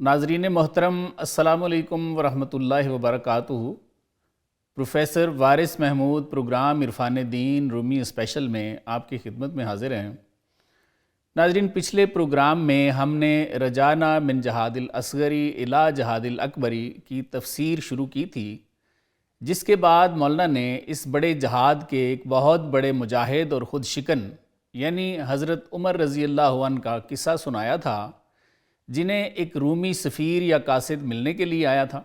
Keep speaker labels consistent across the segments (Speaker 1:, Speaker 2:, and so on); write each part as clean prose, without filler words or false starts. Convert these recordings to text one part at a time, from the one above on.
Speaker 1: ناظرین محترم، السلام علیکم ورحمۃ اللہ وبرکاتہ۔ پروفیسر وارث محمود پروگرام عرفان دین رومی اسپیشل میں آپ کی خدمت میں حاضر ہیں۔ ناظرین، پچھلے پروگرام میں ہم نے رجعنا من جہاد الاصغری الی جہاد الاکبری کی تفسیر شروع کی تھی، جس کے بعد مولانا نے اس بڑے جہاد کے ایک بہت بڑے مجاہد اور خود شکن یعنی حضرت عمر رضی اللہ عنہ کا قصہ سنایا تھا، جنہیں ایک رومی سفیر یا قاصد ملنے کے لیے آیا تھا۔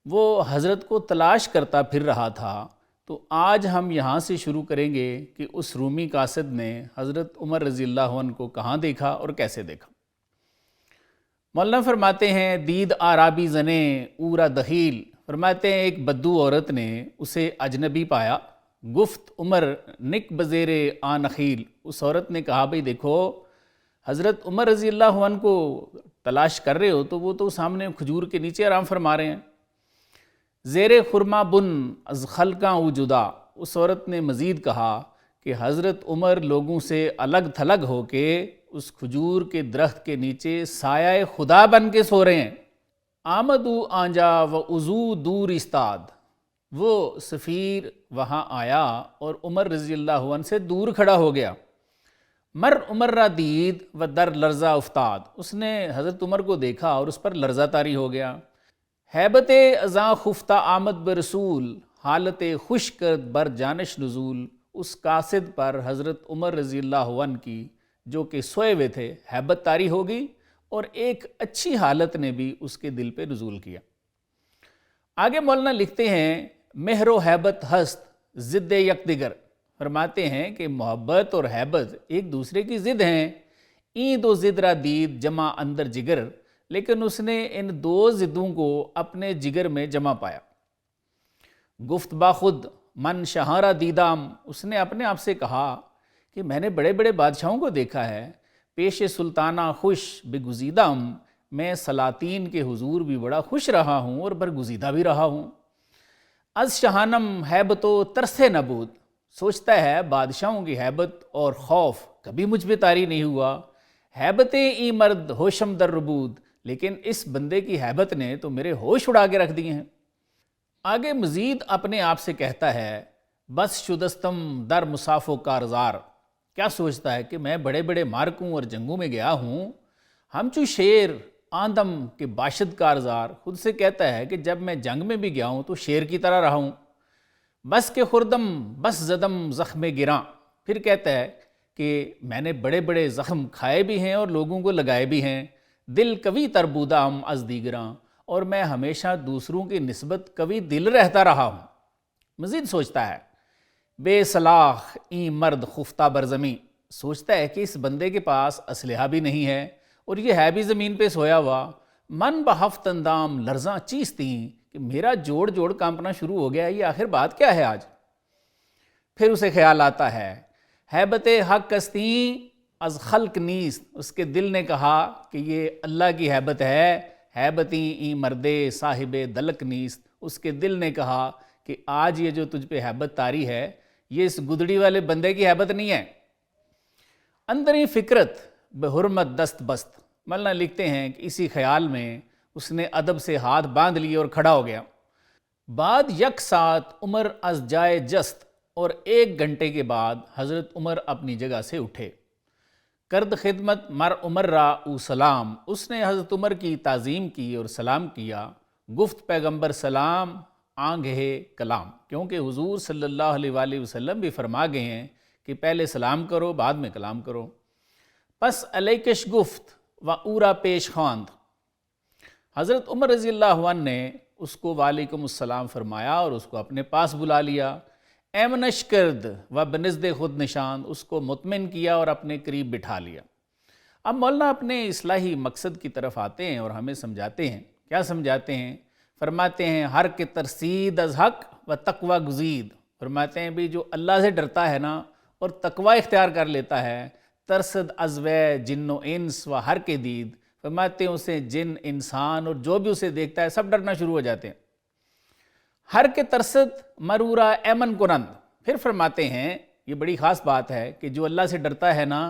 Speaker 1: وہ حضرت کو تلاش کرتا پھر رہا تھا۔ تو آج ہم یہاں سے شروع کریں گے کہ اس رومی قاصد نے حضرت عمر رضی اللہ عنہ کو کہاں دیکھا اور کیسے دیکھا۔ مولانا فرماتے ہیں، دید آرابی زنے اورا دخیل، فرماتے ہیں ایک بدو عورت نے اسے اجنبی پایا، گفت عمر نک بزیر آنخیل، اس عورت نے کہا بھئی دیکھو، حضرت عمر رضی اللہ عنہ کو تلاش کر رہے ہو تو وہ تو سامنے کھجور کے نیچے آرام فرما رہے ہیں۔ زیر خرما بن از خلقاں او جدا، اس عورت نے مزید کہا کہ حضرت عمر لوگوں سے الگ تھلگ ہو کے اس کھجور کے درخت کے نیچے سایہ خدا بن کے سو رہے ہیں۔ آمدو آنجا و عزو دور استاد، وہ سفیر وہاں آیا اور عمر رضی اللہ عنہ سے دور کھڑا ہو گیا۔ مر عمر را دید و در لرزہ افتاد، اس نے حضرت عمر کو دیکھا اور اس پر لرزہ طاری ہو گیا۔ ہیبت ازاں خفتہ آمد برسول، حالت خوش کرد بر جانش نزول، اس قاصد پر حضرت عمر رضی اللہ عنہ کی جو کہ سوئے ہوئے تھے ہیبت طاری ہو گئی، اور ایک اچھی حالت نے بھی اس کے دل پہ نزول کیا۔ آگے مولانا لکھتے ہیں، مہر و ہیبت ہست ضد یکدگر، فرماتے ہیں کہ محبت اور ہیبت ایک دوسرے کی ضد ہیں۔ این دو ضد را دید جمع اندر جگر، لیکن اس نے ان دو ضدوں کو اپنے جگر میں جمع پایا۔ گفت با خود من شہارا دیدام، اس نے اپنے آپ سے کہا کہ میں نے بڑے بڑے بادشاہوں کو دیکھا ہے، پیش سلطانہ خوش بگزیدم، میں سلاطین کے حضور بھی بڑا خوش رہا ہوں اور برگزیدہ بھی رہا ہوں۔ از شہانم ہیبت و ترس نبود، سوچتا ہے بادشاہوں کی ہیبت اور خوف کبھی مجھ پہ طاری نہیں ہوا۔ ہیبت ای مرد ہوشم در ربود، لیکن اس بندے کی ہیبت نے تو میرے ہوش اڑا کے رکھ دیے ہیں۔ آگے مزید اپنے آپ سے کہتا ہے، بس شدستم در مصاف و کارزار، کیا سوچتا ہے کہ میں بڑے بڑے مارکوں اور جنگوں میں گیا ہوں، ہم چو شیر آندم کے باشد کارزار، خود سے کہتا ہے کہ جب میں جنگ میں بھی گیا ہوں تو شیر کی طرح رہا ہوں۔ بس کے خوردم بس زدم زخم گراں، پھر کہتا ہے کہ میں نے بڑے بڑے زخم کھائے بھی ہیں اور لوگوں کو لگائے بھی ہیں۔ دل کبھی تربودام از دیگراں، اور میں ہمیشہ دوسروں کی نسبت کبھی دل رہتا رہا ہوں۔ مزید سوچتا ہے، بے صلاح این مرد خفتہ برزمی، سوچتا ہے کہ اس بندے کے پاس اسلحہ بھی نہیں ہے اور یہ ہے بھی زمین پہ سویا ہوا۔ من بہفت اندام لرزاں چیستیں، کہ میرا جوڑ جوڑ کانپنا شروع ہو گیا، یہ آخر بات کیا ہے آج؟ پھر اسے خیال آتا ہے، ہیبت حق استیں از خلق نیست، اس کے دل نے کہا کہ یہ اللہ کی ہیبت ہے، ہیبتیں ای مردے صاحب دلک نیست، اس کے دل نے کہا کہ آج یہ جو تجھ پہ ہیبت طاری ہے یہ اس گدڑی والے بندے کی ہیبت نہیں ہے۔ اندری فکرت بحرمت دست بست، مولانا لکھتے ہیں کہ اسی خیال میں اس نے ادب سے ہاتھ باندھ لیے اور کھڑا ہو گیا۔ بعد یک ساتھ عمر از جائے جست، اور 1 گھنٹے کے بعد حضرت عمر اپنی جگہ سے اٹھے۔ کرد خدمت مر عمر را او سلام، اس نے حضرت عمر کی تعظیم کی اور سلام کیا۔ گفت پیغمبر سلام آنگھ ہے کلام، کیونکہ حضور صلی اللہ علیہ وآلہ وسلم بھی فرما گئے ہیں کہ پہلے سلام کرو بعد میں کلام کرو۔ پس علیکش گفت و اورا پیش خواند، حضرت عمر رضی اللہ عنہ نے اس کو وعلیکم السلام فرمایا اور اس کو اپنے پاس بلا لیا۔ ایمنش کرد و بنزد خود نشان، اس کو مطمئن کیا اور اپنے قریب بٹھا لیا۔ اب مولانا اپنے اصلاحی مقصد کی طرف آتے ہیں اور ہمیں سمجھاتے ہیں۔ کیا سمجھاتے ہیں؟ فرماتے ہیں، ہر کے ترسید از حق و تقوی گزید، فرماتے ہیں بھی جو اللہ سے ڈرتا ہے نا اور تقوی اختیار کر لیتا ہے، ترسد از وے جن و انس و ہر کے دید، فرماتے ہیں اسے جن، انسان اور جو بھی اسے دیکھتا ہے سب ڈرنا شروع ہو جاتے ہیں۔ ہر کے ترسد مرورا ایمن کنند، پھر فرماتے ہیں یہ بڑی خاص بات ہے کہ جو اللہ سے ڈرتا ہے نا،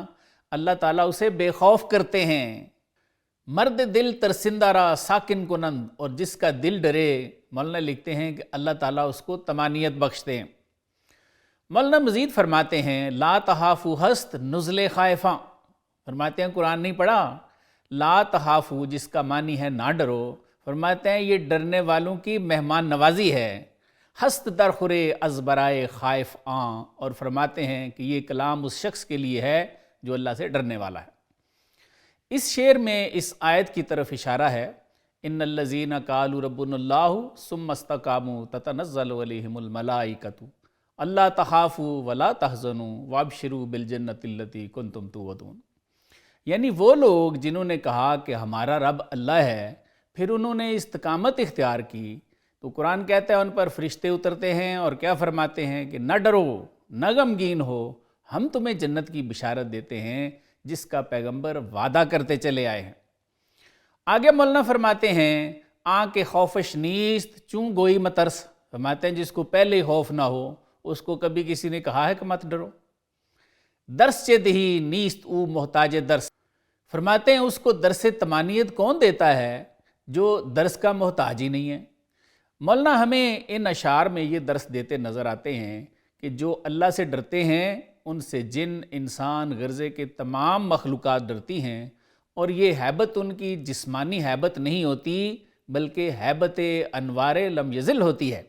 Speaker 1: اللہ تعالیٰ اسے بے خوف کرتے ہیں۔ مرد دل ترسندہ را ساکن کنند، اور جس کا دل ڈرے مولانا لکھتے ہیں کہ اللہ تعالیٰ اس کو طمانینت بخشتے ہیں۔ مولانا مزید فرماتے ہیں لا تخافوا ہست نزل خائفاں، فرماتے ہیں قرآن نہیں پڑھا، لا تخافوا جس کا معنی ہے نہ ڈرو، فرماتے ہیں یہ ڈرنے والوں کی مہمان نوازی ہے، ہست در خورے از برائے خائف آں، اور فرماتے ہیں کہ یہ کلام اس شخص کے لیے ہے جو اللہ سے ڈرنے والا ہے۔ اس شعر میں اس آیت کی طرف اشارہ ہے، ان الذین قالوا ربنا اللہ ثم استقاموا تتنزل علیہم الملائکۃ اللہ تخافوا ولا تحزنوا وابشروا بالجنۃ التی کنتم توعدون، یعنی وہ لوگ جنہوں نے کہا کہ ہمارا رب اللہ ہے، پھر انہوں نے استقامت اختیار کی، تو قرآن کہتا ہے ان پر فرشتے اترتے ہیں اور کیا فرماتے ہیں کہ نہ ڈرو نہ غمگین ہو، ہم تمہیں جنت کی بشارت دیتے ہیں جس کا پیغمبر وعدہ کرتے چلے آئے ہیں۔ آگے مولانا فرماتے ہیں آن کے خوفش نیست چوں گوئی مترس، فرماتے ہیں جس کو پہلے ہی خوف نہ ہو اس کو کبھی کسی نے کہا ہے کہ مت ڈرو۔ درس چے دہی نیست او محتاج درس، فرماتے ہیں اس کو درس طمانینت کون دیتا ہے جو درس کا محتاج ہی نہیں ہے۔ مولانا ہمیں ان اشعار میں یہ درس دیتے نظر آتے ہیں کہ جو اللہ سے ڈرتے ہیں ان سے جن انسان غرضے کے تمام مخلوقات ڈرتی ہیں، اور یہ ہیبت ان کی جسمانی ہیبت نہیں ہوتی بلکہ ہیبت انوار لم یزل ہوتی ہے۔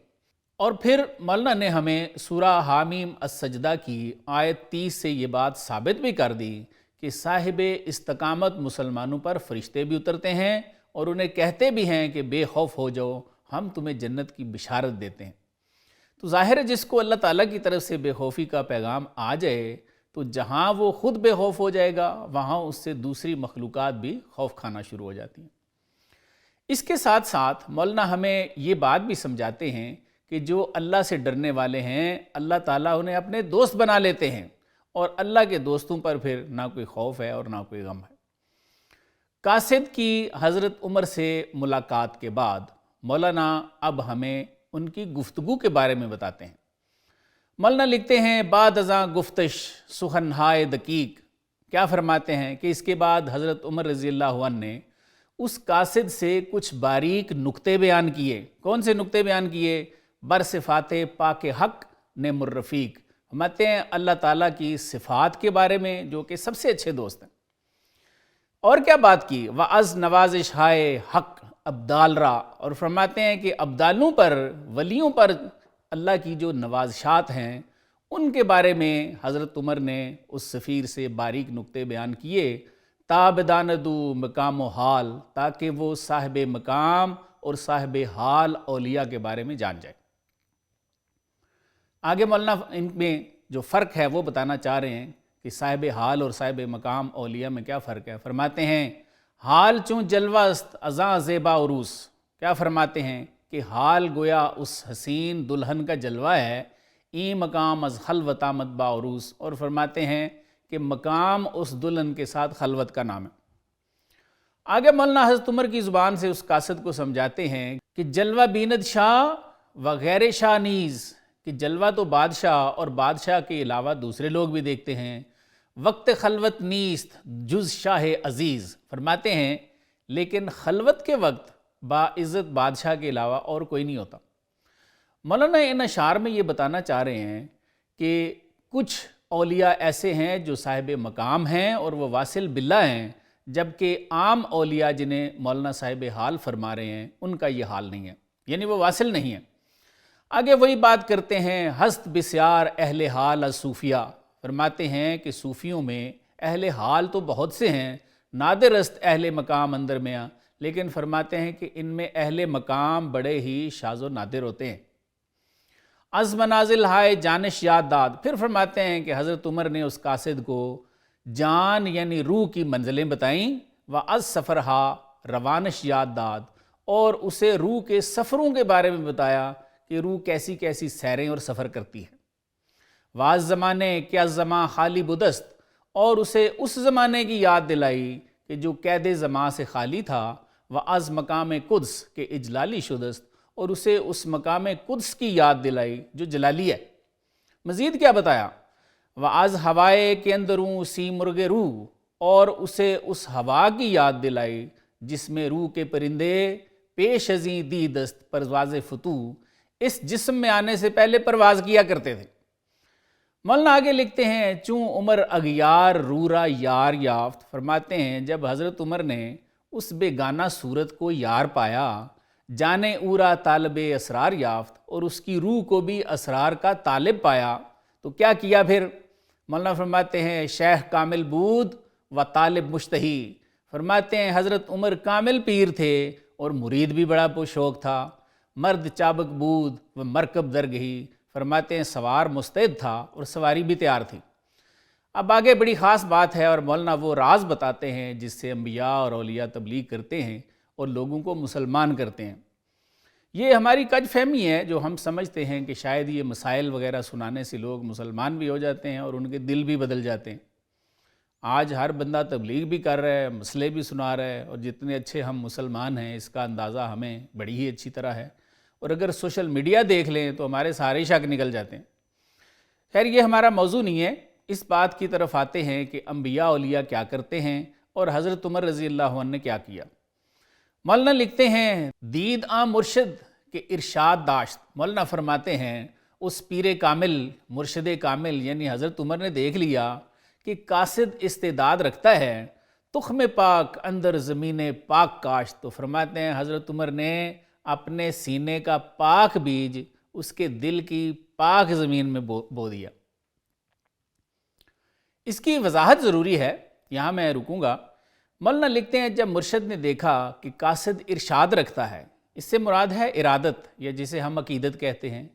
Speaker 1: اور پھر مولانا نے ہمیں سورہ حامیم السجدہ کی آیت 30 سے یہ بات ثابت بھی کر دی کہ صاحب استقامت مسلمانوں پر فرشتے بھی اترتے ہیں اور انہیں کہتے بھی ہیں کہ بے خوف ہو جاؤ، ہم تمہیں جنت کی بشارت دیتے ہیں۔ تو ظاہر ہے جس کو اللہ تعالیٰ کی طرف سے بے خوفی کا پیغام آ جائے تو جہاں وہ خود بے خوف ہو جائے گا وہاں اس سے دوسری مخلوقات بھی خوف کھانا شروع ہو جاتی ہیں۔ اس کے ساتھ ساتھ مولانا ہمیں یہ بات بھی سمجھاتے ہیں کہ جو اللہ سے ڈرنے والے ہیں اللہ تعالیٰ انہیں اپنے دوست بنا لیتے ہیں، اور اللہ کے دوستوں پر پھر نہ کوئی خوف ہے اور نہ کوئی غم ہے۔ قاصد کی حضرت عمر سے ملاقات کے بعد مولانا اب ہمیں ان کی گفتگو کے بارے میں بتاتے ہیں۔ مولانا لکھتے ہیں بعد ازاں گفتش سخنہائے دقیق، کیا فرماتے ہیں کہ اس کے بعد حضرت عمر رضی اللہ عنہ نے اس قاصد سے کچھ باریک نکتے بیان کیے۔ کون سے نکتے بیان کیے؟ برصفات پاک حق نعم الرفیق، فرماتے ہیں اللہ تعالیٰ کی صفات کے بارے میں جو کہ سب سے اچھے دوست ہیں۔ اور کیا بات کی؟ وَعَز نوازش ہائے حق ابدال را، اور فرماتے ہیں کہ ابدالوں پر ولیوں پر اللہ کی جو نوازشات ہیں ان کے بارے میں حضرت عمر نے اس سفیر سے باریک نکتے بیان کیے، تا بداندو مقام و حال، تاکہ وہ صاحب مقام اور صاحب حال اولیاء کے بارے میں جان جائے۔ آگے مولانا ان میں جو فرق ہے وہ بتانا چاہ رہے ہیں کہ صاحب حال اور صاحب مقام اولیاء میں کیا فرق ہے۔ فرماتے ہیں حال چوں جلوہ است ازاں زیبا عروس، کیا فرماتے ہیں کہ حال گویا اس حسین دلہن کا جلوہ ہے، ای مقام از خلوت آمد با عروس، اور فرماتے ہیں کہ مقام اس دلہن کے ساتھ خلوت کا نام ہے۔ آگے مولانا حضرت عمر کی زبان سے اس قاصد کو سمجھاتے ہیں کہ جلوہ بیند شاہ و غیر شاہ نیز، کہ جلوہ تو بادشاہ اور بادشاہ کے علاوہ دوسرے لوگ بھی دیکھتے ہیں، وقت خلوت نیست جز شاہ عزیز، فرماتے ہیں لیکن خلوت کے وقت باعزت بادشاہ کے علاوہ اور کوئی نہیں ہوتا۔ مولانا ان اشعار میں یہ بتانا چاہ رہے ہیں کہ کچھ اولیاء ایسے ہیں جو صاحب مقام ہیں اور وہ واصل باللہ ہیں، جبکہ عام اولیاء جنہیں مولانا صاحب حال فرما رہے ہیں ان کا یہ حال نہیں ہے، یعنی وہ واصل نہیں ہے۔ آگے وہی بات کرتے ہیں ہست بسیار اہل حال از صوفیہ، فرماتے ہیں کہ صوفیوں میں اہل حال تو بہت سے ہیں، نادر است اہل مقام اندر میں، لیکن فرماتے ہیں کہ ان میں اہل مقام بڑے ہی شاذ و نادر ہوتے ہیں۔ از منازل ہائے جانش یاد داد، پھر فرماتے ہیں کہ حضرت عمر نے اس قاصد کو جان یعنی روح کی منزلیں بتائیں، و از سفر ہا روانش یاد داد، اور اسے روح کے سفروں کے بارے میں بتایا کہ روح کیسی کیسی سیریں اور سفر کرتی ہے۔ واز زمانے کیا زماں خالی بدست، اور اسے اس زمانے کی یاد دلائی کہ جو قید زماں سے خالی تھا، وَعَز مقام قدس کے اجلالی شدست، اور اسے اس مقام قدس کی یاد دلائی جو جلالی ہے۔ مزید کیا بتایا؟ وَعَز ہوائے کے اندروں سی مرغ روح، اور اسے اس ہوا کی یاد دلائی جس میں روح کے پرندے پیش ازیں دی دست پرواز فتو، اس جسم میں آنے سے پہلے پرواز کیا کرتے تھے۔ مولانا آگے لکھتے ہیں، چوں عمر اغیار رورا یار یافت، فرماتے ہیں جب حضرت عمر نے اس بیگانہ صورت کو یار پایا، جانے اورا طالب اسرار یافت، اور اس کی روح کو بھی اسرار کا طالب پایا، تو کیا کیا پھر؟ مولانا فرماتے ہیں، شیخ کامل بود و طالب مشتہی، فرماتے ہیں حضرت عمر کامل پیر تھے اور مرید بھی بڑا پرشوق تھا۔ مرد چابک بود و مرکب درگہی، فرماتے ہیں سوار مستعد تھا اور سواری بھی تیار تھی۔ اب آگے بڑی خاص بات ہے، اور مولانا وہ راز بتاتے ہیں جس سے انبیاء اور اولیاء تبلیغ کرتے ہیں اور لوگوں کو مسلمان کرتے ہیں۔ یہ ہماری کج فہمی ہے جو ہم سمجھتے ہیں کہ شاید یہ مسائل وغیرہ سنانے سے لوگ مسلمان بھی ہو جاتے ہیں اور ان کے دل بھی بدل جاتے ہیں۔ آج ہر بندہ تبلیغ بھی کر رہا ہے، مسئلے بھی سنا رہا ہے، اور جتنے اچھے ہم مسلمان ہیں اس کا اندازہ ہمیں بڑی ہی اچھی طرح ہے، اور اگر سوشل میڈیا دیکھ لیں تو ہمارے سارے شک نکل جاتے ہیں۔ خیر یہ ہمارا موضوع نہیں ہے، اس بات کی طرف آتے ہیں کہ انبیاء اولیاء کیا کرتے ہیں اور حضرت عمر رضی اللہ عنہ نے کیا کیا۔ مولانا لکھتے ہیں، دید آں مرشد کے ارشاد داشت، مولانا فرماتے ہیں اس پیر کامل مرشد کامل یعنی حضرت عمر نے دیکھ لیا کہ قاصد استعداد رکھتا ہے، تخم پاک اندر زمین پاک کاشت، تو فرماتے ہیں حضرت عمر نے اپنے سینے کا پاک بیج اس کے دل کی پاک زمین میں بو دیا۔ اس کی وضاحت ضروری ہے، یہاں میں رکوں گا۔ مولانا لکھتے ہیں جب مرشد نے دیکھا کہ قاصد ارشاد رکھتا ہے، اس سے مراد ہے ارادت یا جسے ہم عقیدت کہتے ہیں۔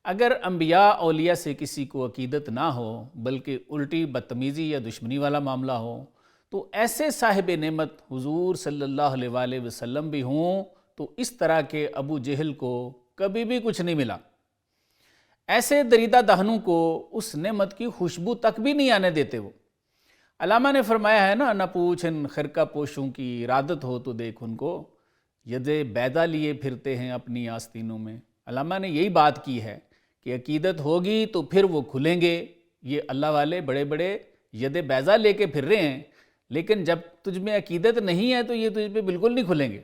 Speaker 1: اگر انبیاء اولیاء سے کسی کو عقیدت نہ ہو بلکہ الٹی بدتمیزی یا دشمنی والا معاملہ ہو، تو ایسے صاحب نعمت حضور صلی اللہ علیہ وآلہ وسلم بھی ہوں تو اس طرح کے ابو جہل کو کبھی بھی کچھ نہیں ملا۔ ایسے دریدہ دہنوں کو اس نعمت کی خوشبو تک بھی نہیں آنے دیتے وہ۔ علامہ نے فرمایا ہے نا، نہ پوچھن خرقہ پوشوں کی ارادت ہو تو دیکھ ان کو، ید بیضا لیے پھرتے ہیں اپنی آستینوں میں۔ علامہ نے یہی بات کی ہے کہ عقیدت ہوگی تو پھر وہ کھلیں گے۔ یہ اللہ والے بڑے بڑے ید بیضا لے کے پھر رہے ہیں، لیکن جب تجھ میں عقیدت نہیں ہے تو یہ تجھ پہ بالکل نہیں کھلیں گے۔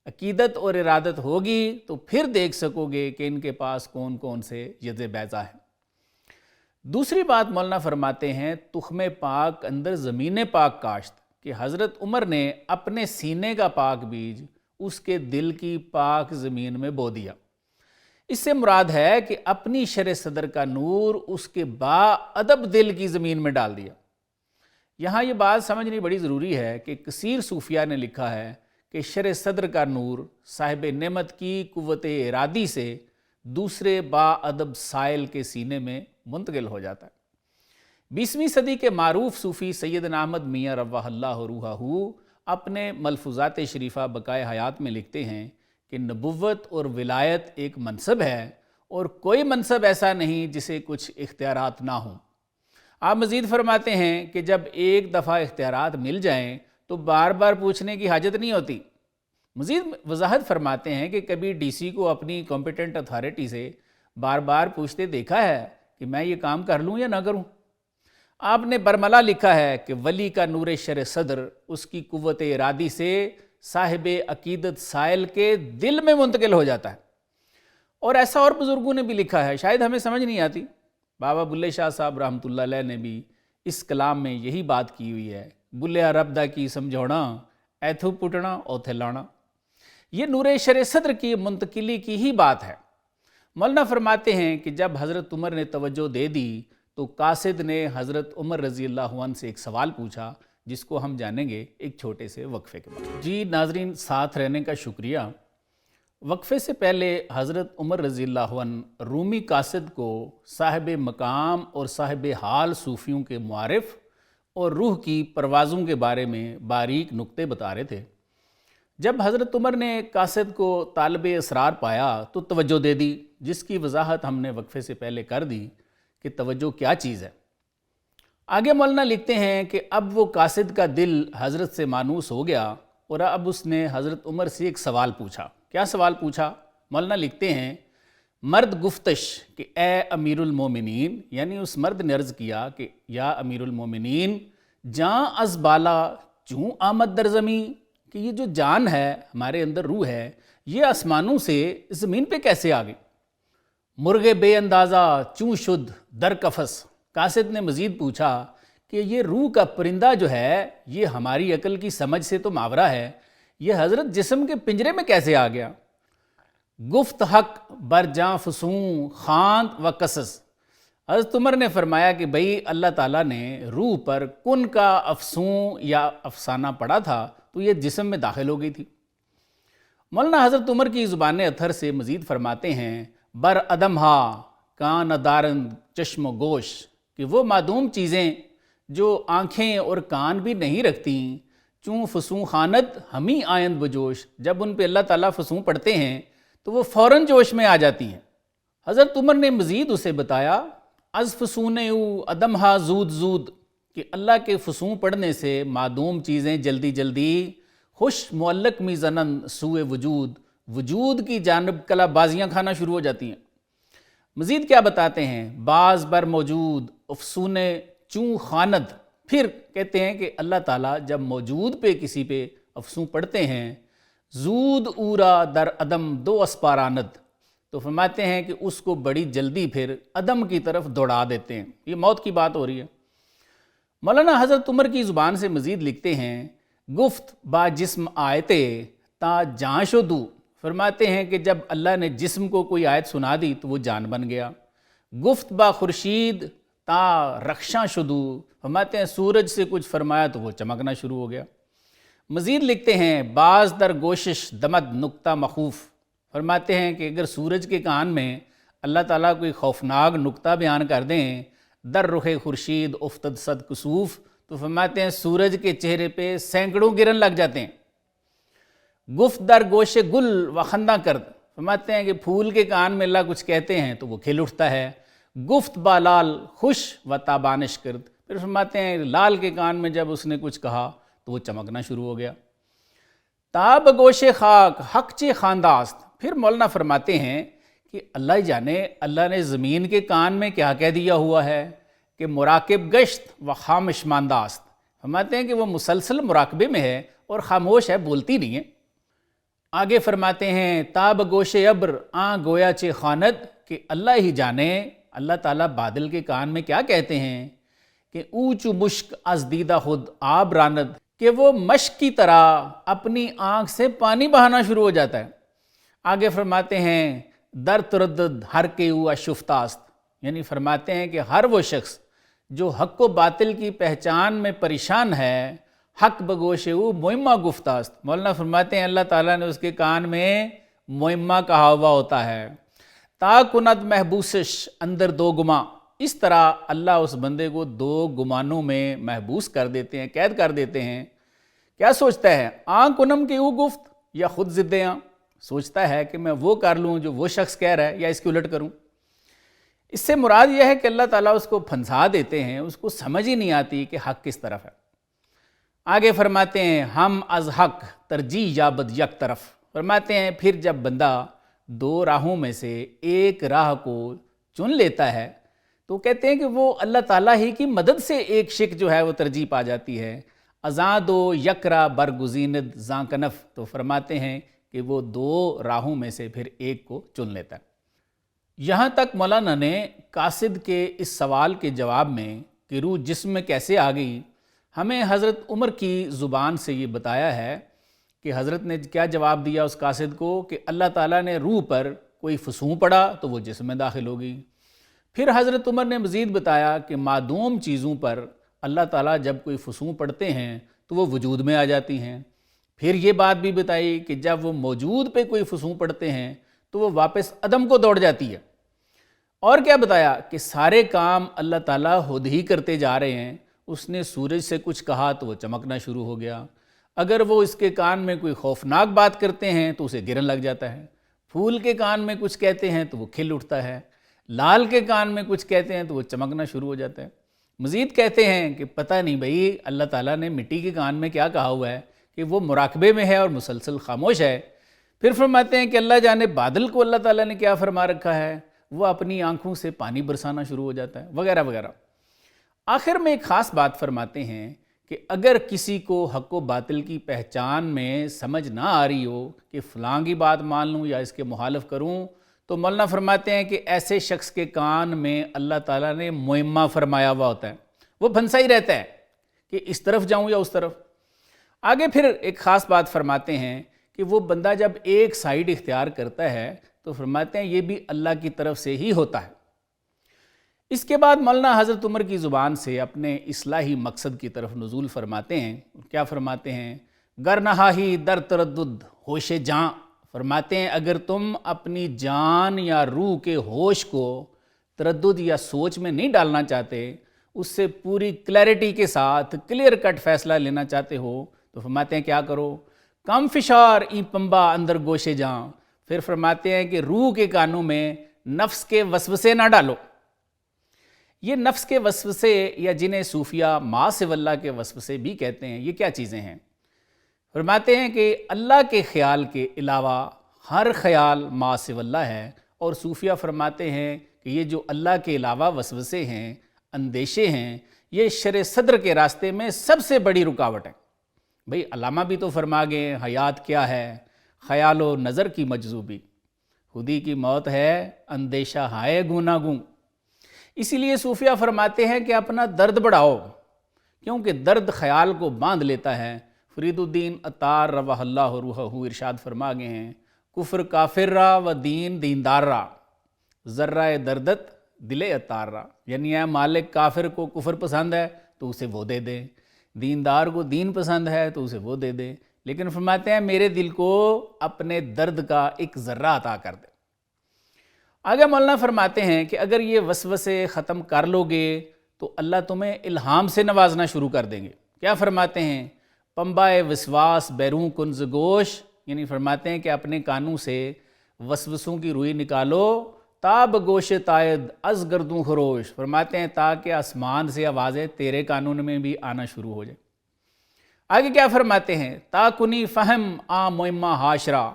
Speaker 1: عقیدت اور ارادت ہوگی تو پھر دیکھ سکو گے کہ ان کے پاس کون کون سے ید بیضا ہے۔ دوسری بات مولانا فرماتے ہیں، تخم پاک اندر زمین پاک کاشت، کہ حضرت عمر نے اپنے سینے کا پاک بیج اس کے دل کی پاک زمین میں بو دیا۔ اس سے مراد ہے کہ اپنی شرع صدر کا نور اس کے با ادب دل کی زمین میں ڈال دیا۔ یہاں یہ بات سمجھنی بڑی ضروری ہے کہ کثیر صوفیاء نے لکھا ہے کہ شرع صدر کا نور صاحب نعمت کی قوت ارادی سے دوسرے با ادب سائل کے سینے میں منتقل ہو جاتا ہے۔ 20ویں صدی کے معروف صوفی سیدنا احمد میاں روح اللہ روحہ اپنے ملفوظات شریفہ بقائے حیات میں لکھتے ہیں کہ نبوت اور ولایت ایک منصب ہے، اور کوئی منصب ایسا نہیں جسے کچھ اختیارات نہ ہوں۔ آپ مزید فرماتے ہیں کہ جب ایک دفعہ اختیارات مل جائیں تو بار بار پوچھنے کی حاجت نہیں ہوتی۔ مزید وضاحت فرماتے ہیں کہ کبھی ڈی سی کو اپنی کمپیٹنٹ اتھارٹی سے بار بار پوچھتے دیکھا ہے کہ میں یہ کام کر لوں یا نہ کروں۔ آپ نے برملا لکھا ہے کہ ولی کا نور شرع صدر اس کی قوت ارادی سے صاحب عقیدت سائل کے دل میں منتقل ہو جاتا ہے۔ اور ایسا اور بزرگوں نے بھی لکھا ہے، شاید ہمیں سمجھ نہیں آتی۔ بابا بلے شاہ صاحب رحمۃ اللہ علیہ نے بھی اس کلام میں یہی بات کی ہوئی ہے، بلے رب دا کی سمجھونا ایتھو پٹنا اوتھے لانا۔ یہ نور شرع صدر کی منتقلی کی ہی بات ہے۔ مولانا فرماتے ہیں کہ جب حضرت عمر نے توجہ دے دی تو قاصد نے حضرت عمر رضی اللہ عنہ سے ایک سوال پوچھا، جس کو ہم جانیں گے ایک چھوٹے سے وقفے کے بعد۔ جی ناظرین، ساتھ رہنے کا شکریہ۔ وقفے سے پہلے حضرت عمر رضی اللہ عنہ رومی قاصد کو صاحب مقام اور صاحب حال صوفیوں کے معارف اور روح کی پروازوں کے بارے میں باریک نکتے بتا رہے تھے۔ جب حضرت عمر نے قاصد کو طالب اسرار پایا تو توجہ دے دی، جس کی وضاحت ہم نے وقفے سے پہلے کر دی کہ توجہ کیا چیز ہے۔ آگے مولانا لکھتے ہیں کہ اب وہ قاصد کا دل حضرت سے مانوس ہو گیا، اور اب اس نے حضرت عمر سے ایک سوال پوچھا۔ کیا سوال پوچھا؟ مولانا لکھتے ہیں، مرد گفتش کہ اے امیر المومنین، یعنی اس مرد نے عرض کیا کہ یا امیر المومنین، جاں از بالا چوں آمد در زمین، کہ یہ جو جان ہے ہمارے اندر، روح ہے، یہ آسمانوں سے زمین پہ کیسے آ گئی؟ مرغے بے اندازہ چوں شد در قفس۔ قاصد نے مزید پوچھا کہ یہ روح کا پرندہ جو ہے یہ ہماری عقل کی سمجھ سے تو ماورا ہے، یہ حضرت جسم کے پنجرے میں کیسے آ گیا؟ گفت حق بر جاں فسوں خاند و قصص۔ حضرت عمر نے فرمایا کہ بھئی اللہ تعالیٰ نے روح پر کن کا افسوں یا افسانہ پڑھا تھا تو یہ جسم میں داخل ہو گئی تھی۔ مولانا حضرت عمر کی زبان اطہر سے مزید فرماتے ہیں بر ادم ہا کان دارند چشم و گوش، کہ وہ معدوم چیزیں جو آنکھیں اور کان بھی نہیں رکھتی، چوں فسوں خانت ہمیں آیند بجوش، جب ان پہ اللہ تعالیٰ فسوں پڑھتے ہیں تو وہ فوراً جوش میں آ جاتی ہیں۔ حضرت عمر نے مزید اسے بتایا از فسون او ادم ہا زود زود، کہ اللہ کے فسوں پڑھنے سے معدوم چیزیں جلدی جلدی خوش معلق می زنن سوئے وجود کی جانب کلا بازیاں کھانا شروع ہو جاتی ہیں۔ مزید کیا بتاتے ہیں باز بر موجود افسون چوں خاند، پھر کہتے ہیں کہ اللہ تعالیٰ جب موجود پہ کسی پہ افسوں پڑھتے ہیں زود اورا در عدم دو اسپاراند، تو فرماتے ہیں کہ اس کو بڑی جلدی پھر عدم کی طرف دوڑا دیتے ہیں۔ یہ موت کی بات ہو رہی ہے۔ مولانا حضرت عمر کی زبان سے مزید لکھتے ہیں گفت با جسم آیتے تا جان شدو، فرماتے ہیں کہ جب اللہ نے جسم کو کوئی آیت سنا دی تو وہ جان بن گیا۔ گفت با خورشید تا رخشاں شدو، فرماتے ہیں سورج سے کچھ فرمایا تو وہ چمکنا شروع ہو گیا۔ مزید لکھتے ہیں باز در گوشش دمد نقطہ مخوف، فرماتے ہیں کہ اگر سورج کے کان میں اللہ تعالیٰ کوئی خوفناک نقطہ بیان کر دیں در رخ خورشید افتد صد کسوف، تو فرماتے ہیں سورج کے چہرے پہ سینکڑوں گرن لگ جاتے ہیں۔ گفت در گوش گل و خندہ کرد، فرماتے ہیں کہ پھول کے کان میں اللہ کچھ کہتے ہیں تو وہ کھل اٹھتا ہے۔ گفت با لال خوش و تابانش کرد، پھر فرماتے ہیں لال کے کان میں جب اس نے کچھ کہا تو وہ چمکنا شروع ہو گیا۔ تاب گوش خاک حق چے خانداست، پھر مولانا فرماتے ہیں کہ اللہ ہی جانے اللہ نے زمین کے کان میں کیا کہہ دیا ہوا ہے کہ مراقب گشت و خامش مانداست، فرماتے ہیں کہ وہ مسلسل مراقبے میں ہے اور خاموش ہے، بولتی نہیں ہے۔ آگے فرماتے ہیں تاب گوش ابر آں گویا چے خاند، کہ اللہ ہی جانے اللہ تعالیٰ بادل کے کان میں کیا کہتے ہیں کہ اونچو مشک از دیدہ خود آب راند، کہ وہ مشک کی طرح اپنی آنکھ سے پانی بہانا شروع ہو جاتا ہے۔ آگے فرماتے ہیں در تردد ہر کے او اشفتاست، یعنی فرماتے ہیں کہ ہر وہ شخص جو حق و باطل کی پہچان میں پریشان ہے حق بگوش او معمہ گفتاست، مولانا فرماتے ہیں اللہ تعالیٰ نے اس کے کان میں معمہ کہا ہوا ہوتا ہے۔ تا کند محبوسش اندر دو گما، اس طرح اللہ اس بندے کو دو گمانوں میں محبوس کر دیتے ہیں، قید کر دیتے ہیں۔ کیا سوچتا ہے آن کنم کے او گفت یا خود ضد آن، سوچتا ہے کہ میں وہ کر لوں جو وہ شخص کہہ رہا ہے یا اس کی الٹ کروں۔ اس سے مراد یہ ہے کہ اللہ تعالیٰ اس کو پھنسا دیتے ہیں، اس کو سمجھ ہی نہیں آتی کہ حق کس طرف ہے۔ آگے فرماتے ہیں ہم از حق ترجیح یابد یک طرف، فرماتے ہیں پھر جب بندہ دو راہوں میں سے ایک راہ کو چن لیتا ہے تو کہتے ہیں کہ وہ اللہ تعالیٰ ہی کی مدد سے ایک شک جو ہے وہ ترجیح پا جاتی ہے۔ ازاں دو یکرا برگزیند زاں کنف، تو فرماتے ہیں کہ وہ دو راہوں میں سے پھر ایک کو چن لیتا ہے۔ یہاں تک مولانا نے قاصد کے اس سوال کے جواب میں کہ روح جسم میں کیسے آ گئی، ہمیں حضرت عمر کی زبان سے یہ بتایا ہے کہ حضرت نے کیا جواب دیا اس قاصد کو کہ اللہ تعالیٰ نے روح پر کوئی فسوں پڑا تو وہ جسم میں داخل ہو گئی۔ پھر حضرت عمر نے مزید بتایا کہ معدوم چیزوں پر اللہ تعالیٰ جب کوئی فسوں پڑھتے ہیں تو وہ وجود میں آ جاتی ہیں۔ پھر یہ بات بھی بتائی کہ جب وہ موجود پہ کوئی فسوں پڑھتے ہیں تو وہ واپس عدم کو دوڑ جاتی ہے۔ اور کیا بتایا کہ سارے کام اللہ تعالیٰ خود ہی کرتے جا رہے ہیں۔ اس نے سورج سے کچھ کہا تو وہ چمکنا شروع ہو گیا، اگر وہ اس کے کان میں کوئی خوفناک بات کرتے ہیں تو اسے گرن لگ جاتا ہے، پھول کے کان میں کچھ کہتے ہیں تو وہ کھل اٹھتا ہے، لال کے کان میں کچھ کہتے ہیں تو وہ چمکنا شروع ہو جاتا ہے۔ مزید کہتے ہیں کہ پتہ نہیں بھئی اللہ تعالیٰ نے مٹی کے کان میں کیا کہا ہوا ہے کہ وہ مراقبے میں ہے اور مسلسل خاموش ہے۔ پھر فرماتے ہیں کہ اللہ جانے بادل کو اللہ تعالیٰ نے کیا فرما رکھا ہے، وہ اپنی آنکھوں سے پانی برسانا شروع ہو جاتا ہے، وغیرہ وغیرہ۔ آخر میں ایک خاص بات فرماتے ہیں کہ اگر کسی کو حق و باطل کی پہچان میں سمجھ نہ آ رہی ہو کہ فلاں کی بات مان لوں یا اس کے مخالف کروں، تو مولانا فرماتے ہیں کہ ایسے شخص کے کان میں اللہ تعالیٰ نے معمہ فرمایا ہوا ہوتا ہے، وہ پھنسا ہی رہتا ہے کہ اس طرف جاؤں یا اس طرف۔ آگے پھر ایک خاص بات فرماتے ہیں کہ وہ بندہ جب ایک سائیڈ اختیار کرتا ہے تو فرماتے ہیں یہ بھی اللہ کی طرف سے ہی ہوتا ہے۔ اس کے بعد مولانا حضرت عمر کی زبان سے اپنے اصلاحی مقصد کی طرف نزول فرماتے ہیں۔ کیا فرماتے ہیں؟ گر نہاہی در تردد ہوش جاں، فرماتے ہیں اگر تم اپنی جان یا روح کے ہوش کو تردد یا سوچ میں نہیں ڈالنا چاہتے، اس سے پوری کلیئرٹی کے ساتھ کلیئر کٹ فیصلہ لینا چاہتے ہو، تو فرماتے ہیں کیا کرو؟ کم فشار ای پمبا اندر گوشے جاں، پھر فرماتے ہیں کہ روح کے کانوں میں نفس کے وسوسے نہ ڈالو۔ یہ نفس کے وسوسے یا جنہیں صوفیہ ما سوی اللہ کے وسوسے بھی کہتے ہیں، یہ کیا چیزیں ہیں؟ فرماتے ہیں کہ اللہ کے خیال کے علاوہ ہر خیال ما سوی اللہ ہے، اور صوفیہ فرماتے ہیں کہ یہ جو اللہ کے علاوہ وسوسے ہیں، اندیشے ہیں، یہ شرع صدر کے راستے میں سب سے بڑی رکاوٹ ہے۔ بھئی علامہ بھی تو فرما گئے حیات کیا ہے؟ خیال و نظر کی مجذوبی، خودی کی موت ہے اندیشہ ہائے گوناگوں۔ اسی لیے صوفیہ فرماتے ہیں کہ اپنا درد بڑھاؤ، کیونکہ درد خیال کو باندھ لیتا ہے۔ فرید الدین عطار رواہ اللہ روحہ ارشاد فرما گئے ہیں، کفر کافر را و دین دیندار را، ذرہ دردت دل عطار را، یعنی اے مالک کافر کو کفر پسند ہے تو اسے وہ دے دے، دیندار کو دین پسند ہے تو اسے وہ دے دے، لیکن فرماتے ہیں میرے دل کو اپنے درد کا ایک ذرہ عطا کر دے۔ آگے مولانا فرماتے ہیں کہ اگر یہ وسوسے ختم کر لو گے تو اللہ تمہیں الہام سے نوازنا شروع کر دیں گے۔ کیا فرماتے ہیں؟ پمبائے وسواس بیرون کنز گوش، یعنی فرماتے ہیں کہ اپنے کانوں سے وسوسوں کی روئی نکالو، تاب گوش تائید از گردوں خروش، فرماتے ہیں تاکہ آسمان سے آوازیں تیرے کانوں میں بھی آنا شروع ہو جائے۔ آگے کیا فرماتے ہیں؟ تا کنی فہم آ معمہ حاشرہ،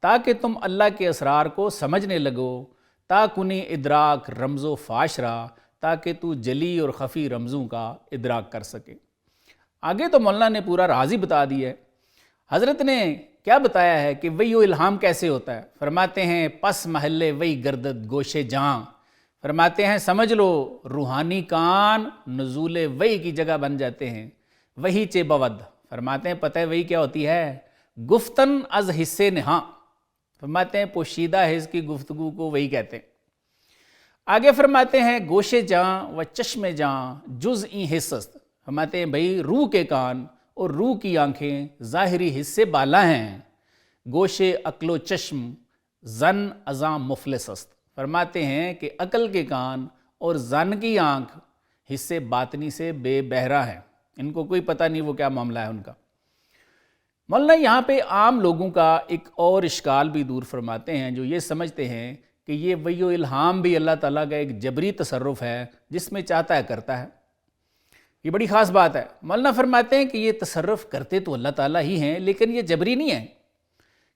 Speaker 1: تاکہ تم اللہ کے اسرار کو سمجھنے لگو، تا کنی ادراک رمز و فاشرہ، تاکہ تو جلی اور خفی رمزوں کا ادراک کر سکے۔ آگے تو مولانا نے پورا راز ہی بتا دیا ہے۔ حضرت نے کیا بتایا ہے کہ وہی الہام کیسے ہوتا ہے؟ فرماتے ہیں پس محلے وہی گردد گوشے جاں، فرماتے ہیں سمجھ لو روحانی کان نزول وحی کی جگہ بن جاتے ہیں۔ وحی چے بود، فرماتے ہیں پتہ وحی کیا ہوتی ہے؟ گفتن از حصے نہاں، فرماتے ہیں پوشیدہ حص کی گفتگو کو وہی کہتے ہیں۔ آگے فرماتے ہیں گوشے جاں و چشم جاں جز این حص است، فرماتے ہیں بھئی روح کے کان اور روح کی آنکھیں ظاہری حصے بالا ہیں، گوشے عقل و چشم زن ازاں مفلس است، فرماتے ہیں کہ عقل کے کان اور زن کی آنکھ حصے باطنی سے بے بہرا ہیں، ان کو کوئی پتہ نہیں وہ کیا معاملہ ہے ان کا۔ مولانا یہاں پہ عام لوگوں کا ایک اور اشکال بھی دور فرماتے ہیں، جو یہ سمجھتے ہیں کہ یہ وحی و الہام بھی اللہ تعالیٰ کا ایک جبری تصرف ہے جس میں چاہتا ہے کرتا ہے۔ یہ بڑی خاص بات ہے۔ مولانا فرماتے ہیں کہ یہ تصرف کرتے تو اللہ تعالیٰ ہی ہیں، لیکن یہ جبری نہیں ہے۔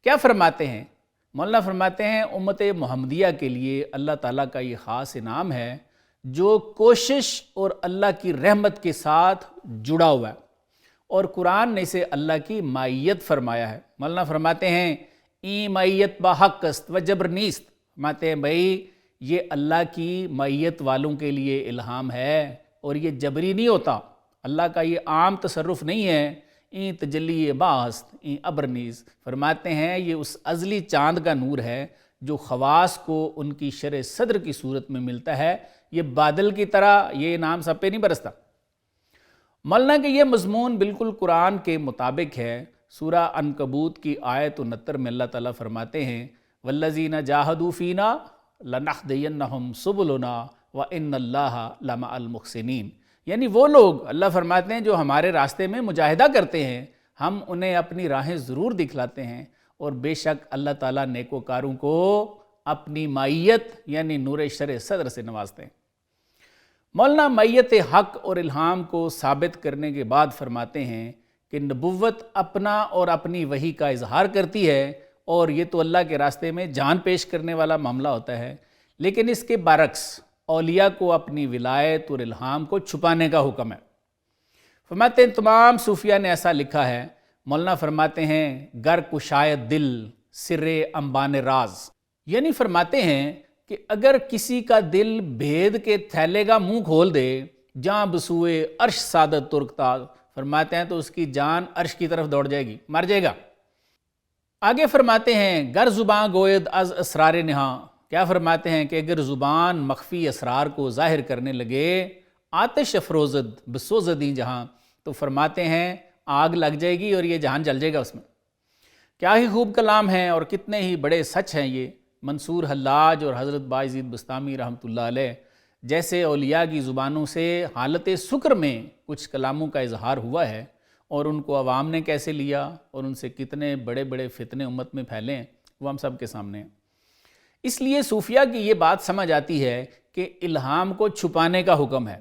Speaker 1: کیا فرماتے ہیں؟ مولانا فرماتے ہیں امت محمدیہ کے لیے اللہ تعالیٰ کا یہ خاص انعام ہے جو کوشش اور اللہ کی رحمت کے ساتھ جڑا ہوا ہے، اور قرآن نے اسے اللہ کی مائیت فرمایا ہے۔ مولانا فرماتے ہیں ای مائیت با حق است و جبر نیست، فرماتے ہیں بھائی یہ اللہ کی مائیت والوں کے لیے الہام ہے اور یہ جبری نہیں ہوتا، اللہ کا یہ عام تصرف نہیں ہے۔ این تجلی باست این ابرنیز، فرماتے ہیں یہ اس ازلی چاند کا نور ہے جو خواص کو ان کی شرع صدر کی صورت میں ملتا ہے، یہ بادل کی طرح یہ انعام سب پہ نہیں برستا۔ مولانا کہ یہ مضمون بالکل قرآن کے مطابق ہے۔ سورہ عنکبوت کی آیت 69 میں اللہ تعالیٰ فرماتے ہیں والذین جاہدوا فینا لنہدینہم سبلنا وان اللہ لمع المحسنین، یعنی وہ لوگ اللہ فرماتے ہیں جو ہمارے راستے میں مجاہدہ کرتے ہیں ہم انہیں اپنی راہیں ضرور دکھلاتے ہیں، اور بے شک اللہ تعالیٰ نیکوکاروں کو اپنی مائیت یعنی نور شرع صدر سے نوازتے ہیں۔ مولانا مائیت حق اور الہام کو ثابت کرنے کے بعد فرماتے ہیں کہ نبوت اپنا اور اپنی وحی کا اظہار کرتی ہے، اور یہ تو اللہ کے راستے میں جان پیش کرنے والا معاملہ ہوتا ہے، لیکن اس کے برعکس اولیاء کو اپنی ولایت اور الہام کو چھپانے کا حکم ہے۔ فرماتے ہیں تمام صوفیہ نے ایسا لکھا ہے۔ مولانا فرماتے ہیں گر کشاید دل سر انبان راز، یعنی فرماتے ہیں کہ اگر کسی کا دل بھید کے تھیلے کا منہ کھول دے جہاں بسوئے عرش سعادت ترکتا، فرماتے ہیں تو اس کی جان عرش کی طرف دوڑ جائے گی، مر جائے گا۔ آگے فرماتے ہیں گر زباں گوید از اسرار نہاں، کیا فرماتے ہیں کہ اگر زبان مخفی اسرار کو ظاہر کرنے لگے آتش افروزد بسوزدیں جہاں، تو فرماتے ہیں آگ لگ جائے گی اور یہ جہان جل جائے گا اس میں۔ کیا ہی خوب کلام ہیں اور کتنے ہی بڑے سچ ہیں یہ۔ منصور حلاج اور حضرت باعزید بستامی رحمۃ اللہ علیہ جیسے اولیاء کی زبانوں سے حالت سکر میں کچھ کلاموں کا اظہار ہوا ہے، اور ان کو عوام نے کیسے لیا اور ان سے کتنے بڑے بڑے فتنے امت میں پھیلے ہیں، وہ ہم سب کے سامنے ہیں۔ اس لیے صوفیہ کی یہ بات سمجھ آتی ہے کہ الہام کو چھپانے کا حکم ہے۔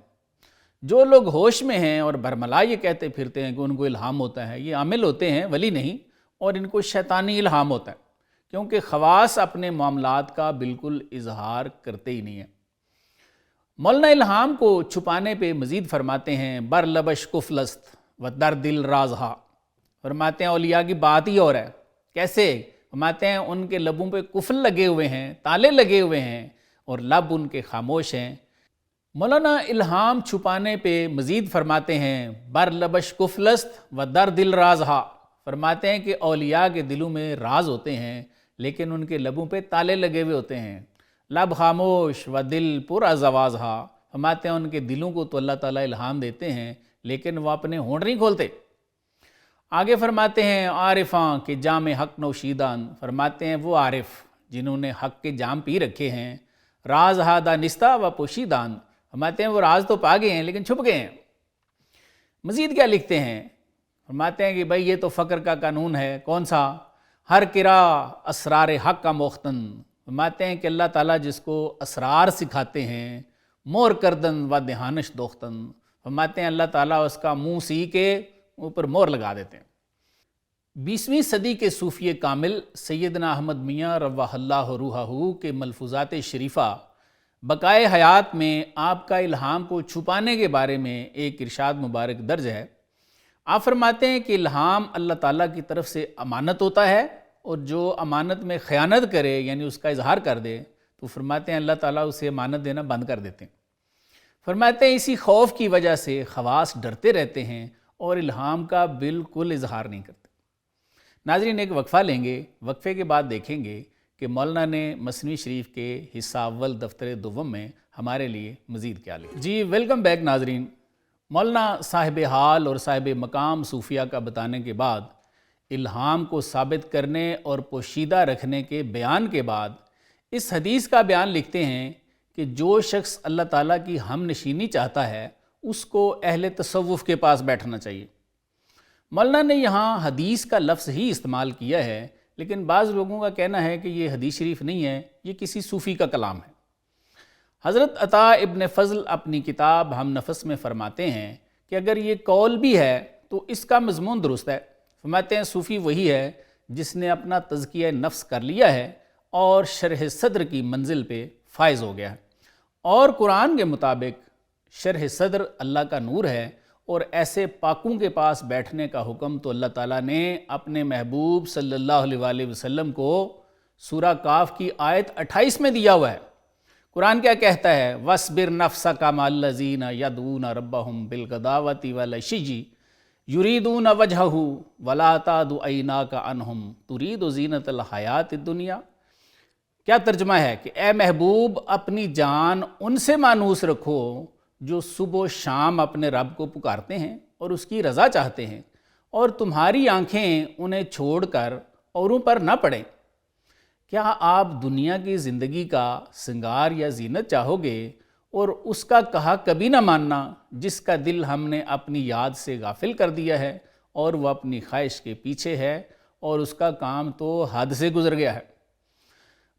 Speaker 1: جو لوگ ہوش میں ہیں اور برملا یہ کہتے پھرتے ہیں کہ ان کو الہام ہوتا ہے، یہ عامل ہوتے ہیں، ولی نہیں، اور ان کو شیطانی الہام ہوتا ہے، کیونکہ خواص اپنے معاملات کا بالکل اظہار کرتے ہی نہیں ہیں۔ مولانا الہام کو چھپانے پہ مزید فرماتے ہیں بر لبش کفلست و در دل رازہا، فرماتے ہیں اولیاء کی بات ہی اور ہے۔ کیسے؟ فرماتے ہیں ان کے لبوں پہ قفل لگے ہوئے ہیں، تالے لگے ہوئے ہیں، اور لب ان کے خاموش ہیں۔ مولانا الہام چھپانے پہ مزید فرماتے ہیں بر لبش کفلست و در دل رازہا، فرماتے ہیں کہ اولیاء کے دلوں میں راز ہوتے ہیں لیکن ان کے لبوں پہ تالے لگے ہوئے ہوتے ہیں۔ لب خاموش و دل پر از آوازہا، فرماتے ہیں ان کے دلوں کو تو اللہ تعالیٰ الہام دیتے ہیں لیکن وہ اپنے ہونٹ نہیں کھولتے۔ آگے فرماتے ہیں عارفاں کہ جام حق نوشیدان، فرماتے ہیں وہ عارف جنہوں نے حق کے جام پی رکھے ہیں۔ راز ہادہ نستا و پوشیدان، فرماتے ہیں وہ راز تو پا گئے ہیں لیکن چھپ گئے ہیں۔ مزید کیا لکھتے ہیں؟ فرماتے ہیں کہ بھائی یہ تو فقر کا قانون ہے۔ کون سا؟ ہر کرا اسرار حق کا موختن، فرماتے ہیں کہ اللہ تعالیٰ جس کو اسرار سکھاتے ہیں، مور کردن و دہانش دوختن، فرماتے ہیں اللہ تعالیٰ اس کا منہ سی کے اوپر مور لگا دیتے ہیں۔ 20ویں صدی کے صوفی کامل سیدنا احمد میاں رواح اللہ روحہ کے ملفوظات شریفہ بقائے حیات میں آپ کا الہام کو چھپانے کے بارے میں ایک ارشاد مبارک درج ہے۔ آپ فرماتے ہیں کہ الہام اللہ تعالیٰ کی طرف سے امانت ہوتا ہے، اور جو امانت میں خیانت کرے یعنی اس کا اظہار کر دے تو فرماتے ہیں اللہ تعالیٰ اسے امانت دینا بند کر دیتے ہیں۔ فرماتے ہیں اسی خوف کی وجہ سے خواص ڈرتے رہتے ہیں اور الہام کا بالکل اظہار نہیں کرتے۔ ناظرین ایک وقفہ لیں گے، وقفے کے بعد دیکھیں گے کہ مولانا نے مثنوی شریف کے حصہ اول دفتر دوم میں ہمارے لیے مزید کیا لکھا۔ جی ویلکم بیک ناظرین۔ مولانا صاحب حال اور صاحب مقام صوفیہ کا بتانے کے بعد، الہام کو ثابت کرنے اور پوشیدہ رکھنے کے بیان کے بعد، اس حدیث کا بیان لکھتے ہیں کہ جو شخص اللہ تعالیٰ کی ہم نشینی چاہتا ہے اس کو اہل تصوف کے پاس بیٹھنا چاہیے۔ مولانا نے یہاں حدیث کا لفظ ہی استعمال کیا ہے، لیکن بعض لوگوں کا کہنا ہے کہ یہ حدیث شریف نہیں ہے، یہ کسی صوفی کا کلام ہے۔ حضرت عطا ابن فضل اپنی کتاب ہم نفس میں فرماتے ہیں کہ اگر یہ قول بھی ہے تو اس کا مضمون درست ہے۔ فرماتے ہیں صوفی وہی ہے جس نے اپنا تزکیہ نفس کر لیا ہے اور شرح صدر کی منزل پہ فائز ہو گیا ہے، اور قرآن کے مطابق شرح صدر اللہ کا نور ہے، اور ایسے پاکوں کے پاس بیٹھنے کا حکم تو اللہ تعالیٰ نے اپنے محبوب صلی اللہ علیہ وآلہ وسلم کو سورہ کاف کی آیت 28 میں دیا ہوا ہے۔ قرآن کیا کہتا ہے؟ وَاصْبِرْ نَفْسَكَ مَعَ الَّذِينَ يَدْعُونَ رَبَّهُمْ بِالْغَدَاوَةِ وَالْعَشِيِّ يُرِيدُونَ وَجْهَهُ وَلَا تَعْدُ عَيْنَاكَ عَنْهُمْ تُرِيدُ زِينَةَ الْحَيَاةِ الدُّنْيَا۔ کیا ترجمہ ہے کہ اے محبوب اپنی جان ان سے مانوس رکھو جو صبح و شام اپنے رب کو پکارتے ہیں اور اس کی رضا چاہتے ہیں، اور تمہاری آنکھیں انہیں چھوڑ کر اوروں پر نہ پڑیں۔ کیا آپ دنیا کی زندگی کا سنگار یا زینت چاہو گے اور اس کا کہا کبھی نہ ماننا جس کا دل ہم نے اپنی یاد سے غافل کر دیا ہے اور وہ اپنی خواہش کے پیچھے ہے اور اس کا کام تو حد سے گزر گیا ہے۔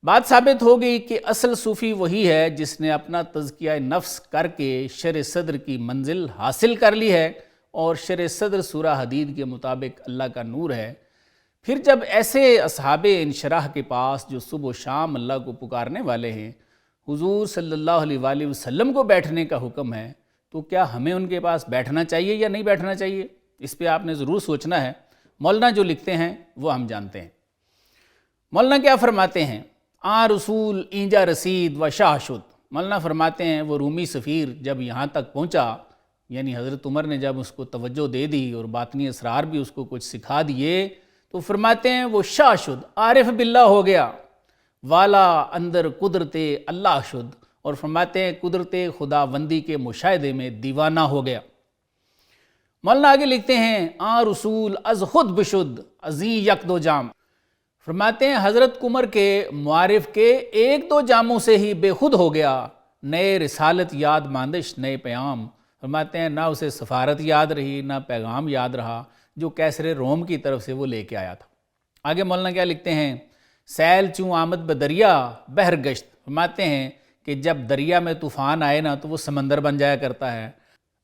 Speaker 1: بات ثابت ہو گئی کہ اصل صوفی وہی ہے جس نے اپنا تزکیہ نفس کر کے شرح صدر کی منزل حاصل کر لی ہے، اور شرح صدر سورہ حدید کے مطابق اللہ کا نور ہے۔ پھر جب ایسے اصحاب انشراح کے پاس جو صبح و شام اللہ کو پکارنے والے ہیں، حضور صلی اللہ علیہ وآلہ وسلم کو بیٹھنے کا حکم ہے، تو کیا ہمیں ان کے پاس بیٹھنا چاہیے یا نہیں بیٹھنا چاہیے؟ اس پہ آپ نے ضرور سوچنا ہے۔ مولانا جو لکھتے ہیں وہ ہم جانتے ہیں۔ مولانا کیا فرماتے ہیں؟ آ رسول اینجا رسید و شاہ شد۔ مولانا فرماتے ہیں وہ رومی سفیر جب یہاں تک پہنچا، یعنی حضرت عمر نے جب اس کو توجہ دے دی اور باطنی اسرار بھی اس کو کچھ سکھا دیے، تو فرماتے ہیں وہ شاہ شد، عارف باللہ ہو گیا، والا اندر قدرت اللہ شد، اور فرماتے ہیں قدرت خداوندی کے مشاہدے میں دیوانہ ہو گیا۔ مولانا آگے لکھتے ہیں آ رسول از خود بشد ازی یک دو جام۔ فرماتے ہیں حضرت عمر کے معارف کے ایک دو جاموں سے ہی بے خود ہو گیا، نئے رسالت یاد ماندش نئے پیام۔ فرماتے ہیں نہ اسے سفارت یاد رہی نہ پیغام یاد رہا جو کیسر روم کی طرف سے وہ لے کے آیا تھا۔ آگے مولانا کیا لکھتے ہیں؟ سیل چوں آمد بدریا بحر گشت۔ فرماتے ہیں کہ جب دریا میں طوفان آئے نا تو وہ سمندر بن جایا کرتا ہے۔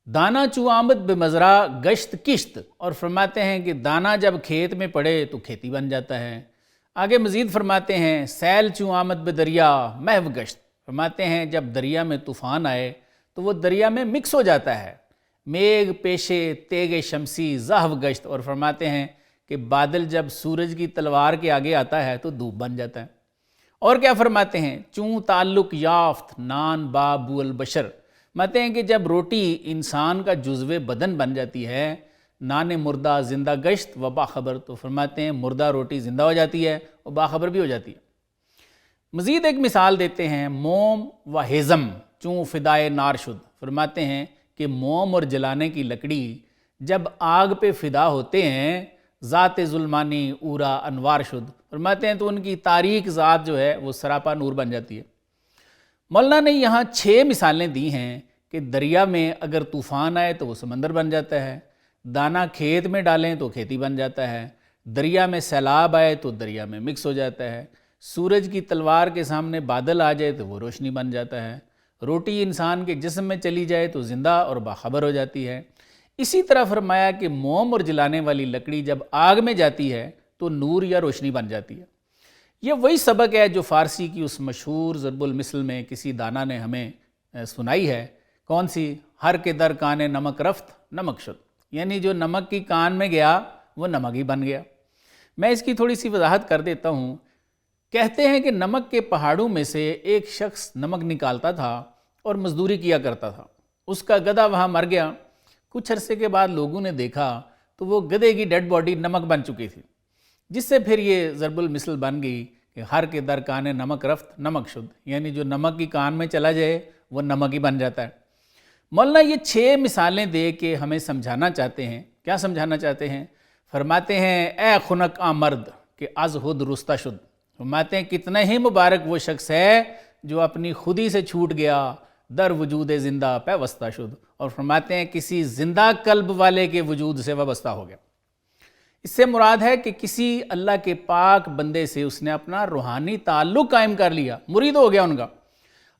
Speaker 1: دانا چوں آمد بمزرا گشت کشت، اور فرماتے ہیں کہ دانا جب کھیت میں پڑے تو کھیتی بن جاتا ہے۔ آگے مزید فرماتے ہیں سیل چوں آمد بدریا محو گشت۔ فرماتے ہیں جب دریا میں طوفان آئے تو وہ دریا میں مکس ہو جاتا ہے۔ میغ پیشے تیگ شمسی زہو گشت، اور فرماتے ہیں کہ بادل جب سورج کی تلوار کے آگے آتا ہے تو دھوپ بن جاتا ہے۔ اور کیا فرماتے ہیں؟ چوں تعلق یافت نان بابو البشر۔ فرماتے ہیں کہ جب روٹی انسان کا جزو بدن بن جاتی ہے، نان مردہ زندہ گشت و باخبر، تو فرماتے ہیں مردہ روٹی زندہ ہو جاتی ہے اور باخبر بھی ہو جاتی ہے۔ مزید ایک مثال دیتے ہیں موم و ہیزم چوں فدائے نار شد۔ فرماتے ہیں کہ موم اور جلانے کی لکڑی جب آگ پہ فدا ہوتے ہیں، ذات ظلمانی اورا انوار شد۔ فرماتے ہیں تو ان کی تاریک ذات جو ہے وہ سراپا نور بن جاتی ہے۔ مولانا نے یہاں 6 مثالیں دی ہیں کہ دریا میں اگر طوفان آئے تو وہ سمندر بن جاتا ہے، دانا کھیت میں ڈالیں تو کھیتی بن جاتا ہے، دریا میں سیلاب آئے تو دریا میں مکس ہو جاتا ہے، سورج کی تلوار کے سامنے بادل آ جائے تو وہ روشنی بن جاتا ہے، روٹی انسان کے جسم میں چلی جائے تو زندہ اور باخبر ہو جاتی ہے۔ اسی طرح فرمایا کہ موم اور جلانے والی لکڑی جب آگ میں جاتی ہے تو نور یا روشنی بن جاتی ہے۔ یہ وہی سبق ہے جو فارسی کی اس مشہور ضرب المثل میں کسی دانا نے ہمیں سنائی ہے۔ کون سی؟ ہر کے در کانے نمک رفت نمک شد، یعنی جو نمک کی کان میں گیا وہ نمک ہی بن گیا۔ میں اس کی تھوڑی سی وضاحت کر دیتا ہوں۔ کہتے ہیں کہ نمک کے پہاڑوں میں سے ایک شخص نمک نکالتا تھا اور مزدوری کیا کرتا تھا۔ اس کا گدھا وہاں مر گیا۔ کچھ عرصے کے بعد لوگوں نے دیکھا تو وہ گدھے کی ڈیڈ باڈی نمک بن چکی تھی، جس سے پھر یہ ضرب المثل بن گئی کہ ہر کے در کانے نمک رفت نمک شد، یعنی جو نمک کی کان میں چلا جائے وہ نمک ہی بن جاتا ہے۔ مولانا یہ 6 مثالیں دے کے ہمیں سمجھانا چاہتے ہیں۔ کیا سمجھانا چاہتے ہیں؟ فرماتے ہیں اے خنک آ مرد کہ از خود رستہ شد۔ فرماتے ہیں کتنا ہی مبارک وہ شخص ہے جو اپنی خودی سے چھوٹ گیا، در وجود زندہ پیوستہ شد، اور فرماتے ہیں کسی زندہ قلب والے کے وجود سے وابستہ ہو گیا۔ اس سے مراد ہے کہ کسی اللہ کے پاک بندے سے اس نے اپنا روحانی تعلق قائم کر لیا، مرید ہو گیا ان کا۔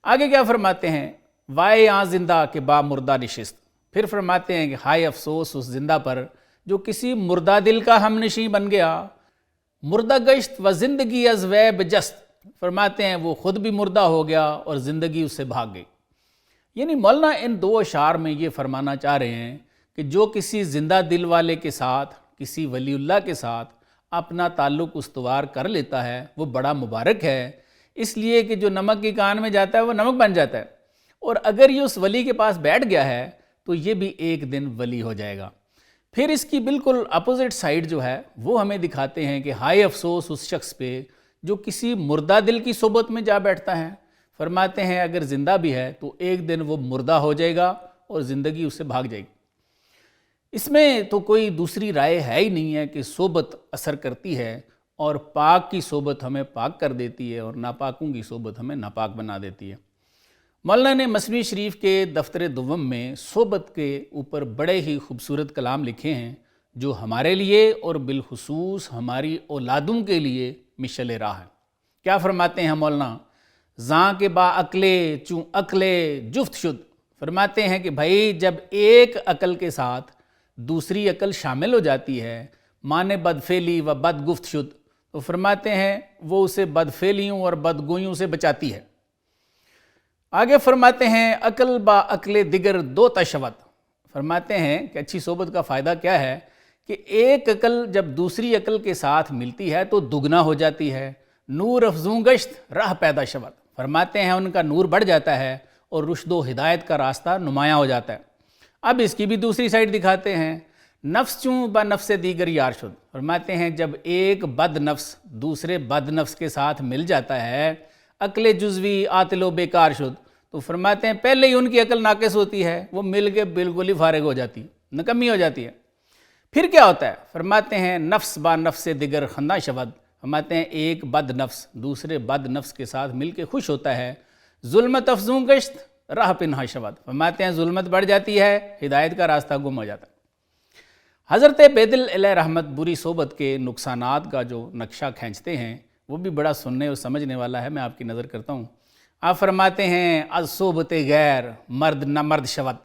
Speaker 1: آگے کیا فرماتے ہیں؟ وائے آن زندہ کے با مردہ نشست۔ پھر فرماتے ہیں کہ ہائے افسوس اس زندہ پر جو کسی مردہ دل کا ہم نشیں بن گیا۔ مردہ گشت و زندگی از ویب جست۔ فرماتے ہیں وہ خود بھی مردہ ہو گیا اور زندگی اس سے بھاگ گئی۔ یعنی مولانا ان 2 اشعار میں یہ فرمانا چاہ رہے ہیں کہ جو کسی زندہ دل والے کے ساتھ، کسی ولی اللہ کے ساتھ اپنا تعلق استوار کر لیتا ہے وہ بڑا مبارک ہے، اس لیے کہ جو نمک کی کان میں جاتا ہے وہ نمک بن جاتا ہے، اور اگر یہ اس ولی کے پاس بیٹھ گیا ہے تو یہ بھی ایک دن ولی ہو جائے گا۔ پھر اس کی بالکل اپوزٹ سائیڈ جو ہے وہ ہمیں دکھاتے ہیں کہ ہائے افسوس اس شخص پہ جو کسی مردہ دل کی صحبت میں جا بیٹھتا ہے۔ فرماتے ہیں اگر زندہ بھی ہے تو ایک دن وہ مردہ ہو جائے گا اور زندگی اس سے بھاگ جائے گی۔ اس میں تو کوئی دوسری رائے ہے ہی نہیں ہے کہ صحبت اثر کرتی ہے، اور پاک کی صحبت ہمیں پاک کر دیتی ہے اور ناپاکوں کی صحبت ہمیں ناپاک بنا دیتی ہے۔ مولانا نے مثنوی شریف کے دفتر دوم میں صحبت کے اوپر بڑے ہی خوبصورت کلام لکھے ہیں جو ہمارے لیے اور بالخصوص ہماری اولادوں کے لیے مشعل راہ ہے۔ کیا فرماتے ہیں مولانا؟ زاں کے با عقلے چوں عقلے جفت شد۔ فرماتے ہیں کہ بھائی جب ایک عقل کے ساتھ دوسری عقل شامل ہو جاتی ہے، مانے بدفعلی و بد گفت شد، تو فرماتے ہیں وہ اسے بدفعلیوں اور بدگوئیوں سے بچاتی ہے۔ آگے فرماتے ہیں عقل با عقل دیگر دو تشوت، فرماتے ہیں کہ اچھی صحبت کا فائدہ کیا ہے کہ ایک عقل جب دوسری عقل کے ساتھ ملتی ہے تو دگنا ہو جاتی ہے، نور افزوں گشت راہ پیدا شود، فرماتے ہیں ان کا نور بڑھ جاتا ہے اور رشد و ہدایت کا راستہ نمایاں ہو جاتا ہے۔ اب اس کی بھی دوسری سائڈ دکھاتے ہیں، نفس چوں با نفس دیگر یار شد، فرماتے ہیں جب ایک بد نفس دوسرے بد نفس کے ساتھ مل جاتا ہے، عقل جزوی عاطل و بیکار شد، تو فرماتے ہیں پہلے ہی ان کی عقل ناقص ہوتی ہے، وہ مل کے بالکل ہی فارغ ہو جاتی ہے، نکمی ہو جاتی ہے۔ پھر کیا ہوتا ہے؟ فرماتے ہیں نفس با نفس دیگر خندہ شود، فرماتے ہیں ایک بد نفس دوسرے بد نفس کے ساتھ مل کے خوش ہوتا ہے، ظلمت افزوں گشت راہ پنہا شود، فرماتے ہیں ظلمت بڑھ جاتی ہے، ہدایت کا راستہ گم ہو جاتا ہے۔ حضرت بیدل علیہ رحمت بری صحبت کے نقصانات کا جو نقشہ کھینچتے ہیں وہ بھی بڑا سننے اور سمجھنے والا ہے، میں آپ کی نظر کرتا ہوں۔ آپ فرماتے ہیں از صحبت غیر مرد نہ مرد شود،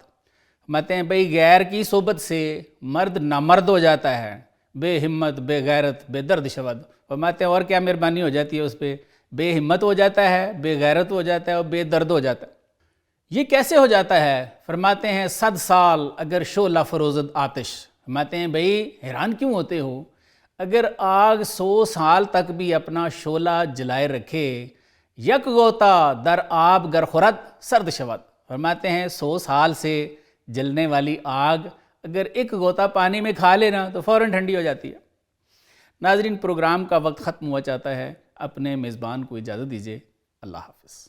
Speaker 1: فرماتے ہیں بھئی غیر کی صحبت سے مرد نامرد ہو جاتا ہے، بے ہمت بے غیرت بے درد شود، فرماتے ہیں اور کیا مہربانی ہو جاتی ہے اس پہ، بے ہمت ہو جاتا ہے، بے غیرت ہو جاتا ہے اور بے درد ہو جاتا ہے۔ یہ کیسے ہو جاتا ہے؟ فرماتے ہیں 100 سال اگر شعلہ فروزد آتش، فرماتے ہیں بھئی حیران کیوں ہوتے ہو، اگر آگ 100 سال تک بھی اپنا شعلہ جلائے رکھے، یک گوتا در آب گر خورد سرد شود، فرماتے ہیں 100 سال سے جلنے والی آگ اگر ایک گوتا پانی میں کھا لینا تو فوراً ٹھنڈی ہو جاتی ہے۔ ناظرین، پروگرام کا وقت ختم ہوا چاہتا ہے، اپنے میزبان کو اجازت دیجیے، اللہ حافظ۔